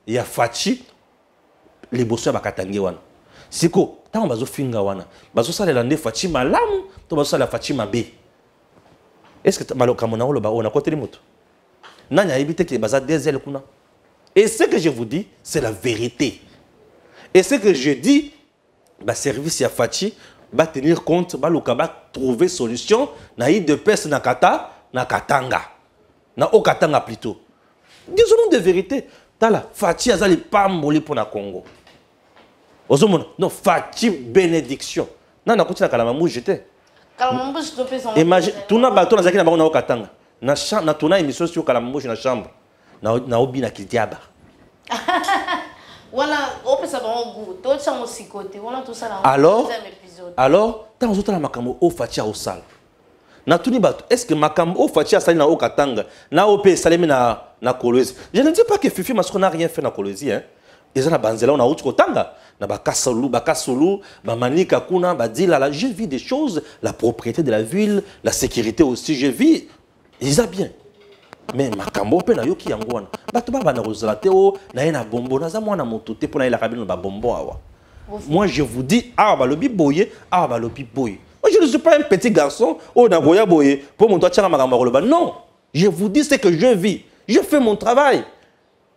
il y a Fachi, les bosseurs bakatangi wana. Siko, tant bazo finga wana, bazo sa le lande Fachi malamu, to bazo sa la Fachi mabe. Est-ce que malo kamona o le ba on a côté les motos? Nanya évité que baza des ailes kuna. Et ce que je vous dis, c'est la vérité. Et ce que je dis, bah service ya Fachi, va tenir compte, bah lokaba trouver solution, na i de pes na kata, na katanga. Na okatanga plutôt. Disons-nous de vérité. Tala, Fachi azali pamboli pour na Congo. Ozomona, non, Fachi bénédiction. Na na kuti na kalamambu j'étais. Kalamambu je te son. Imagine, tuna bato na zaki na bango na okatanga. Na tuna émission sur kalamambu na chambre. Na obi na kidiaba. Voilà, on peut savoir un goût. Tout ça mon côté. Voilà tout ça dans deuxième épisode. Alors, tant on la makambo au Fachi au sal. Na tuni bato, est-ce que makambo o Fachi asali na okatanga na ope salemi na Kolwezi? Je ne dis pas que Fifi Masoko n'a rien fait na Kolwezi, hein. Ils ont na banzela on a outu kotanga na bakasolu bamanika kuna badila là, j'ai vu des choses, la propriété de la ville, la sécurité aussi, j'ai vu ils a bien. Mais makambo pe na yoki yango wana. Bato baba na rozalate o na ena bombo na za mwana motote pona ila kabino ba bombo awa. Moi je vous dis ah ba lobi boye, ah ba lobi boye. Moi, je ne suis pas un petit garçon, oh, pour mon doigt, non, je vous dis ce que je vis. Je fais mon travail.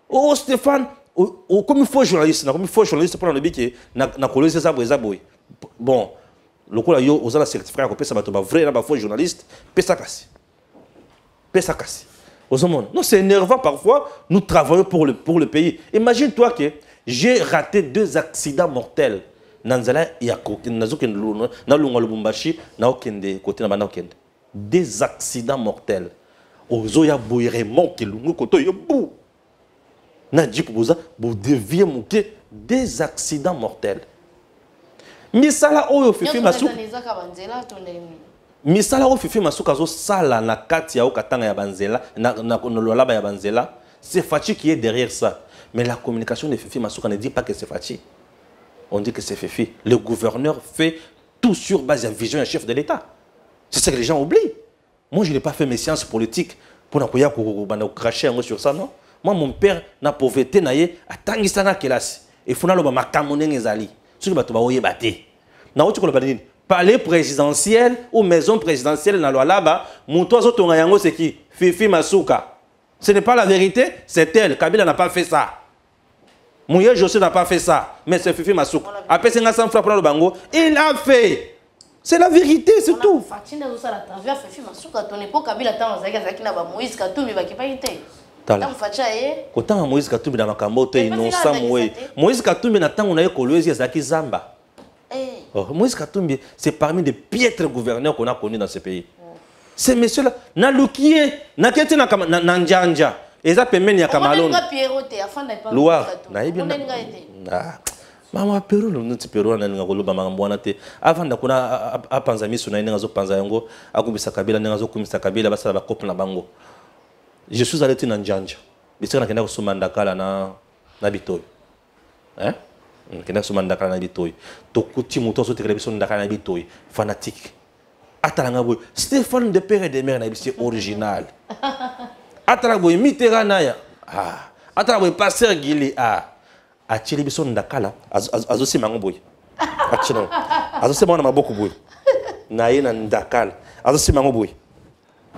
Oh, Stéphane, comme il faut journaliste, pour le biquet, na Kolwezi ça boy. Bon, le coup là, yo, aux ala certificat, ça va vrai, là, faux journaliste, pesa kassi. Non, c'est énervant parfois. Nous travaillons pour le pays. Imagine-toi que j'ai raté 2 accidents mortels. Nanzala ya nazoken luno na lunga lubumbashi na okende côté na bana okende des accidents mortels ozo ya boirement ke lungu koto yo bou na jipu boza bo devient monter des accidents mortels misala oyo fifi masu misala oyo fifi masu kazo sala na kati ya okatanga ya banzela na lolaba ya banzela c'est Fachi qui est derrière ça mais la communication de Fifi Masuka ne dit pas que c'est Fachi. On dit que c'est Fifi. Le gouverneur fait tout sur base de la vision d'un chef de l'État. C'est ça que les gens oublient. Moi, je n'ai pas fait mes sciences politiques pour cracher sur ça, non. Moi, mon père n'a pauvreté, a tangisana kelasi. Et faut na ma kamonen ezali. Ce que tu vas bater. Na tu le palais présidentiel ou maison présidentielle na loi là-bas, mon toit zotonga yango c'est qui? Fifi Masuka. Ce n'est pas la vérité, c'est elle. Kabila n'a pas fait ça. Mouye José n'a pas fait ça, mais c'est Fifi Masuka. Après 500 francs pour le bango, il a fait. C'est la vérité, c'est tout. Autant Moïse Katumbi na makambo te innocent Moïse Katumbi na tango na ye Kolwezi ezaki zamba. Moïse Katumbi c'est parmi les piètres gouverneurs qu'on a connus dans ce pays. Ces messieurs là na lukié na kete na njanja eza pembeni ya kamalon. Loire na yebi na mama pero lo nti pero na nga koloba makambo wana te avant da kuna apanza miso na nga zo panza yango akubisa Kabila nga zo kumisa Kabila basala ba couple na bango. Je suis allé dans Njanja. Je suis allé dans Ndakala na Bitoy. Hein? Je suis allé dans na Bitoy. Tokuti muto so tekele biso Ndakala na Bitoy. Fanatique. Atalanga boy. Stéphane de père et de mère na c'est original. Atalanga boy Mitterrand ya. Ah. Atalanga boy pasteur Gili ah. Achili biso Ndakala azo se mango boy. Achina. Azo se mona maboko boy. Na ye na Ndakala. Azo se mango boy.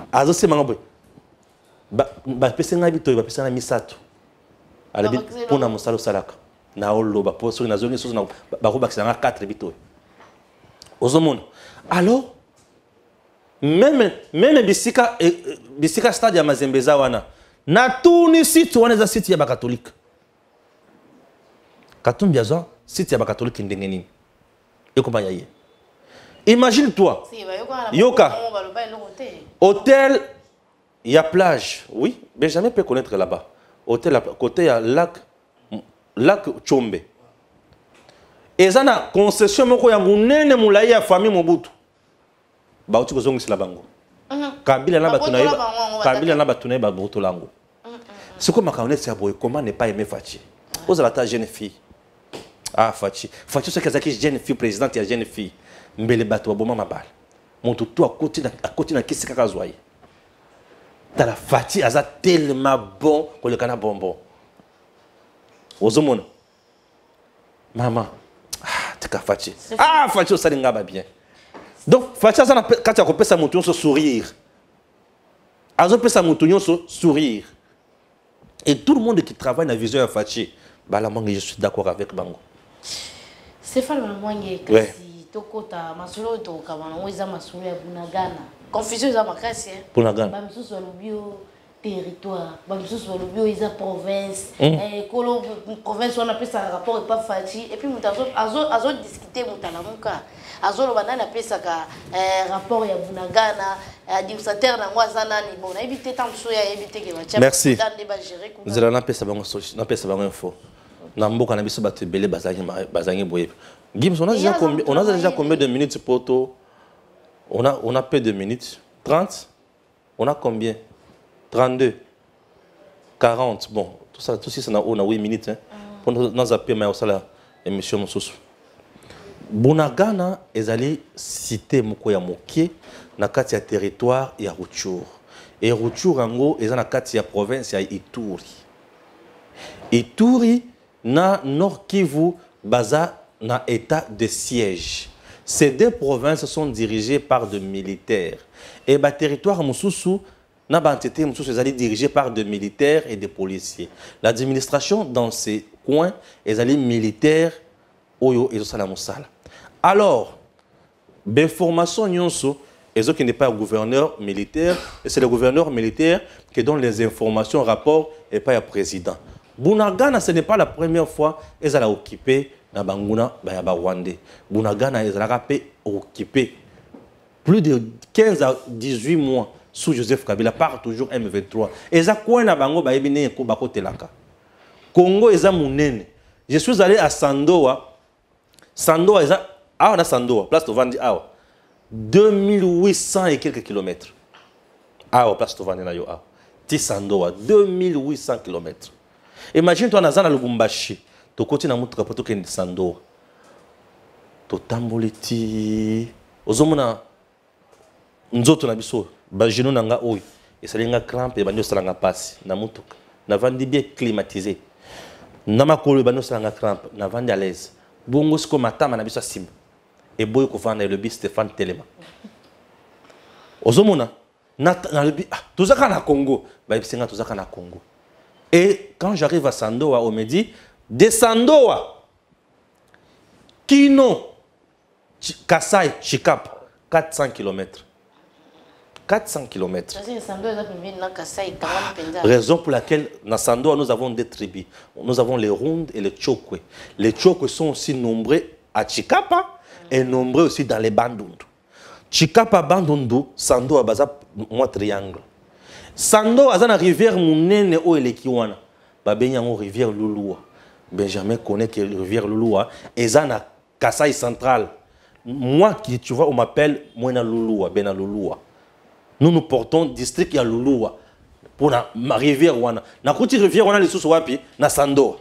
Azo se mango boy. Ba pesa nga bitoy ba pesa na misato ala bit pona musalo salaka na oloba poso na zone so na ba ko bakisa nga 4 bitoy ozomona alors même bisika stade ya Mazembeza wana na tuni site wana za site ya ba catholique Katumbi azo site ya ba catholique ndenge nini ekoma yaye imagine toi yoka hôtel Il y a plage, oui. Benjamin peut connaître là-bas. Côté, il y a lac Tchombe. Et ça, la concession, il y a une famille Mobutu. Bah, tu connais ce labango. Kabila na batunaye ba boto lango. C'est comme comment ne pas aimer Fachi. Vous avez la jeune fille. Ah, Fachi. Fachi, c'est que jeune fille, présidente, il y a jeune fille. Mbele bato aboma mabal. Mon tout à côté na kisi kaka zoye. Dans la Fachi, aza tellement bon que le cana bonbon. Ozomona. Maman. Ah, t'es Fachi. Ah, Fachi, ça n'engage pas bien. Donc, Fachi, quand tu as coupé sa mouton, se sourire. Azo peut sa mouton, se sourire. Et tout le monde qui travaille dans la vision de Fachi, bah là, moi, je suis d'accord avec Bango. Stéphane Malamwange, kasi tokota masolo to kabana weza masolo ya Bunagana. Confusion za makasi hein. Bunagana. Ba misusu walobio territoire, ba misusu walobio isa province. Kolo province on appelle ça rapport et pas Fachi et puis mutazo azo discuter mutalamuka. Azo lo banana pesa ka rapport ya Bunagana, administrateur na ngwa zana ni bon. Na éviter tamso ya éviter que va merci. Dans débat gérer ko. Zela na pesa bango so, na pesa bango info. Na mboka na biso batu belé bazangi boye. Gims, on a déjà combien de minutes pour toi? On a peu de minutes. 30? On a combien? 32? 40? Bon, tout ça, on a 8 minutes. Hein. Pour nous appeler, mais aussi la émission Moussous. Bunagana est allé citer Mukoya Moké na kati ya territoire ya Rutshuru. Et Rutshuru ango est na kati ya province ya Ituri. Ituri na Nord Kivu baza na état de siège. Ces deux provinces sont dirigées par des militaires. Et le territoire Moussoussou, na entité Moussoussou est dirigé par des militaires et des policiers. L'administration dans ces coins est allée militaire Oyo et Salamusala. Alors, l'information nyonso et qui n'est pas un gouverneur militaire, c'est le gouverneur militaire qui donne les informations, rapports et pas le président. Bunagana, ce n'est pas la première fois qu'ils ont occupé na Banguna, Bayaba Rwandais. Bunagana, ils ont occupé plus de 15 à 18 mois sous Joseph Kabila, par toujours M23. Ils ont quoi na Bango, Bayabine, Kobako Telaka. Congo, ils ont mounene. Je suis allé à Sandoa. Sandoa, ils ont. Ah, on a Sandoa, place de Vandi, ah. 2800 et quelques kilomètres. Ah, place de Vandi, ah. Ti Sandoa, 2800 kilomètres. Imagine-toi, dans le Lubumbashi, tu continues à monter pour tout le Sandoa. Tu tamboleti. Ozomona, nous autres, nous bajino nanga oi. Et ça linga crampe et banyo salanga passe. Na mutuka. Na vandi bien climatisé. Nama kolo banyo salanga crampe. Na vandi à l'aise. Bongo sko matama na biso sim. Et boy ko vanda le bis Stéphane Telema. Ozomona, na le bi tuzaka na Congo. Ba bisenga tuzaka na Congo. Et quand j'arrive à Sandoa, on me dit, de Sandoa, Kino, Kasai, Chikap, 400 km. 400 km. Raison pour laquelle, dans Sandoa, nous avons des tribus. Nous avons les Rondes et les Tchokwe. Les Tchokwe sont aussi nombreux à Chikapa et nombreux aussi dans les Bandundu. Chikapa, Bandundu, Sandoa, Baza, moi, triangle. Sando azana rivière munene o elekiwana babenya ngo rivière Lulua. Benjamin connaît que rivière Lulua ezana Kasai central. Moi qui tu vois on m'appelle Moina Lulua, Bena Lulua. Nous portons district ya Lulua pour ma rivière wana. Na kuti rivière wana les sous wapi na Sandoa.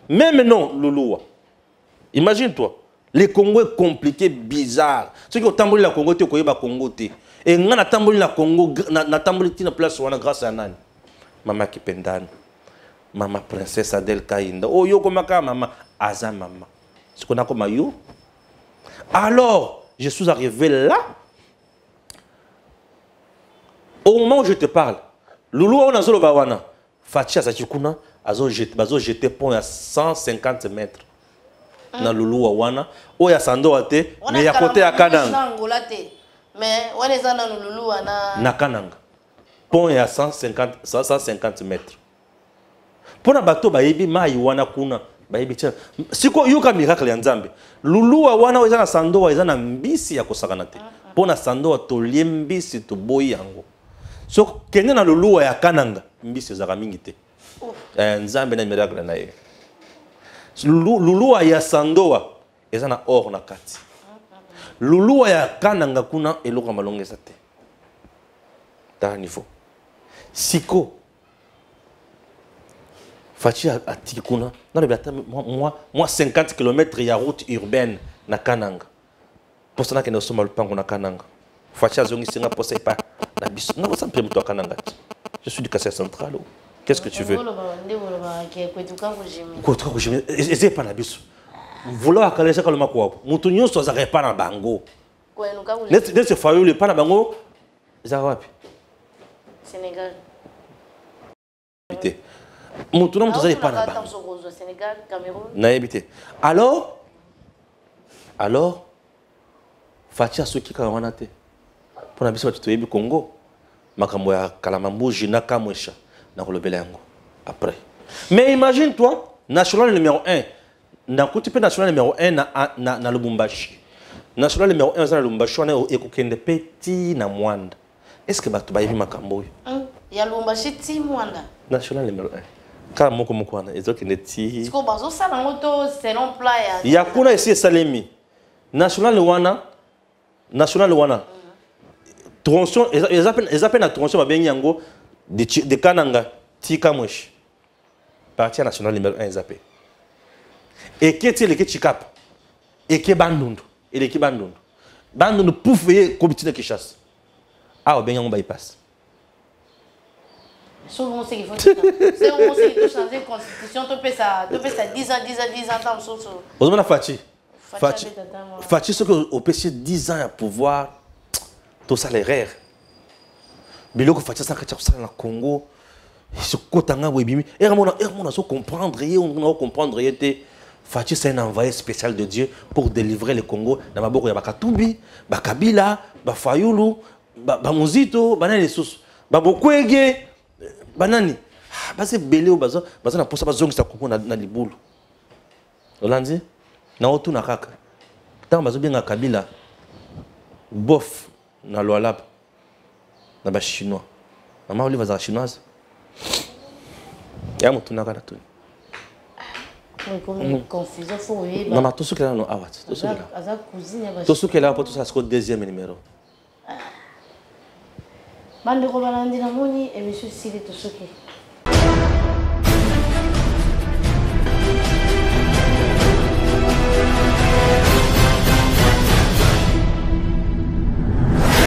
Même non Lulua. Imagine-toi, les Congo est compliqué, bizarre. Ceux qui ont tamboli la Congo te koyeba Congo te. Et on a tamboli la Congo, na tamboli tina place wana grâce à nani? Mama Kipendane, Mama Princesse Adèle Kainda. Oh yo komaka mama, Aza mama. Ce qu'on a comme yo. Alors, je suis arrivé là. Au moment où je te parle, Loulou on a zolo bawana. Fatia Sachikuna, azo jeté pont à 150 mètres. Na Loulou wana, o ya Sandoa te, mais ya côté à Kananga. Mais on est dans le Loulou na Kananga. Pont est à 150 mètres. Pour na bateau bayebi mai wana kuna bayebi tia. Siko yuka miracle ya Nzambe. Loulou wana weza na Sandoa weza na mbisi ya kosakana te. Pour na Sandoa to liembisi to boyi yango. So kende na luluwa ya kananga mbisi ezaka mingi te. Nzambe na miracle na ye. Luluwa ya sandoa eza na or na kati. Luluwa ya kananga kuna eloko malongeza te. Ta niveau. Siko Fachi atiki kuna na lebata moi 50 km ya route urbaine na Kananga. Pour ça que nous sommes le pango na Kananga. Fachi azongi singa pour ça pas na biso. Non ça peut me Kananga. Je suis du Kasai central. Qu'est-ce que tu veux? Quoi trop que je essaie pas na biso. Vouloir akalesha kaloma kwa. Mutu nyonso azaka pas na bango. Ne se fayo le pas na bango. Za wapi? Sénégal. Mutu na mutuzali pas na bango. Sénégal, Cameroun. Na habité. Alors Fachi asoki ka wana te. Pona biso tu yebi Congo. Makambo ya Kalamambo jina kamwesha na kolobela yango après. Mais imagine-toi, national numéro 1. Na kuti pe national numéro 1 na Lubumbashi. National numéro 1 na Lubumbashi on est ekokende petit na Mwanda. Est-ce que batu bayibi makambo yo? Ya Lubumbashi ti Mwanda. National numéro 1. Car moko wana ezokende ti. Siko bazo sala ngoto selon plan ya. Ya kuna esi salemi. National wana. Tronçon ezapena na tronçon babengi yango de Kananga ti Kamwesh. Parti national numéro 1 ezapé. Et qui le Chikap. Et qui Bandundu. Et l'équipe Bandundu. Bandundu pouvait comité de Kishas. Ah, ben on bypass. Souvent c'est qu'il faut. C'est on sait qu'il faut changer la constitution. Tu peux ça 10 ans dans le Vous avez Fachi ce que au PC 10 ans à pouvoir tout ça les rare. Biloko Fachi ça na Congo. Ce kotanga webimi. Et on so comprendre et on comprendre était Fachi c'est un envoyé spécial de Dieu pour délivrer le Congo dans maboko ya Bakatumbi, Bakabila, Bafayulu, Bamuzito, banani lisusu. Babokwege, banani. Base belé au baza na posa bazongisa Congo na libulu. Olandi na otu na kaka. Tant bazo bien na Kabila. Bof na Lualaba. Na ba chinois. Maman oli baza chinoise. Ya mutu na kana tu. Comme confusion faut y. Non, tout ce qu'elle a non awat. Tout ce qu'elle a. Tout ce qu'elle a pour tout ça c'est le deuxième numéro. Bande ko balandi na moni et monsieur Sili tout ce qui